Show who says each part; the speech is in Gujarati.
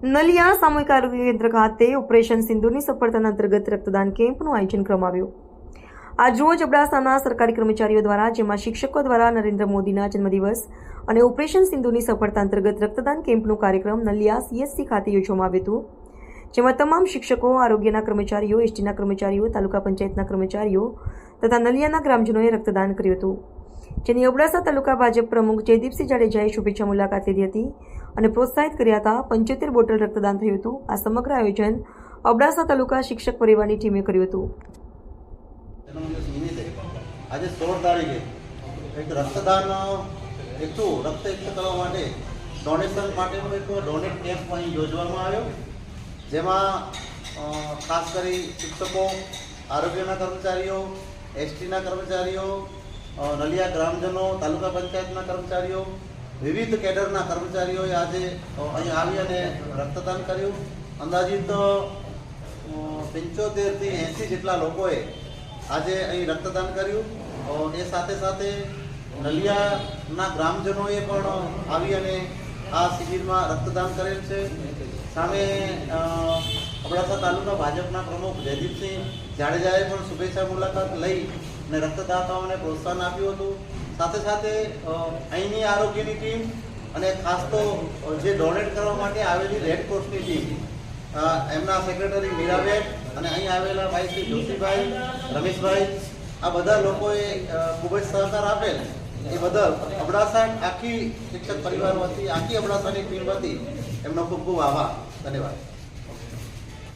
Speaker 1: નલિયા સામૂહિક આરોગ્ય કેન્દ્ર ખાતે ઓપરેશન સિંદૂરની સફળતાના અંતર્ગત રક્તદાન કેમ્પનું આયોજન કરવામાં આવ્યું. આજરોજ અબડાસાના સરકારી કર્મચારીઓ દ્વારા, જેમાં શિક્ષકો દ્વારા નરેન્દ્ર મોદીના જન્મદિવસ અને ઓપરેશન સિંદૂરની સફળતા અંતર્ગત રક્તદાન કેમ્પનો કાર્યક્રમ નલિયા CSC ખાતે યોજવામાં આવ્યો હતો. જેમાં તમામ શિક્ષકો, આરોગ્યના કર્મચારીઓ, એસટીના કર્મચારીઓ, તાલુકા પંચાયતના કર્મચારીઓ તથા નલિયાના ગ્રામજનોએ રક્તદાન કર્યું હતું. જેની અબડાસા તાલુકા ભાજપ પ્રમુખ જયદીપસિંહ જાડેજાએ શુભેચ્છા મુલાકાત લીધી હતી અને પ્રોત્સાહિત કર્યા હતા. 75 બોટલ રક્તદાન થયું હતું. આ સમગ્ર આયોજન અબડાસા તાલુકા શિક્ષક પરિવારની ટીમે કર્યું હતું.
Speaker 2: આજે 16 તારીખે એક રક્તદાન રક્ત એકઠું કરવા માટે ડોનેશન માટેનો એક ડોનેટ કેમ્પ અહીં યોજવામાં આવ્યો, જેમાં ખાસ કરી શિક્ષકો, આરોગ્યના કર્મચારીઓ, એસટીના કર્મચારીઓ, નલિયા ગ્રામજનો, તાલુકા પંચાયતના કર્મચારીઓ, વિવિધ કેડરના કર્મચારીઓએ આજે અહીં આવી અને રક્તદાન કર્યું. અંદાજિત 75 થી 80 જેટલા લોકોએ આજે અહીં રક્તદાન કર્યું. એ સાથે સાથે નલિયાના ગ્રામજનોએ પણ આવી અને આ શિબિરમાં રક્તદાન કરેલ છે. સામે અબડાસા તાલુકા ભાજપના પ્રમુખ જયદીપસિંહ જાડેજાએ પણ શુભેચ્છા મુલાકાત લઈ અને રક્તદાતાઓને પ્રોત્સાહન આપ્યું હતું. સાથે સાથે અહીંની આરોગ્યની ટીમ અને ખાસ તો જે ડોનેટ કરવા માટે આવેલી રેડક્રોસની ટીમ, એમના સેક્રેટરી મીરાબેન અને અહીં આવેલા ભાઈ શ્રી જોશીભાઈ, રમેશભાઈ, આ બધા લોકોએ ખૂબ જ સહકાર આપેલ. એ બદલ અબડાસા આખી શિક્ષક પરિવાર વતી, આખી અબડાસાની ટીમ વતી એમનો ખૂબ ખૂબ આભાર. ધન્યવાદ.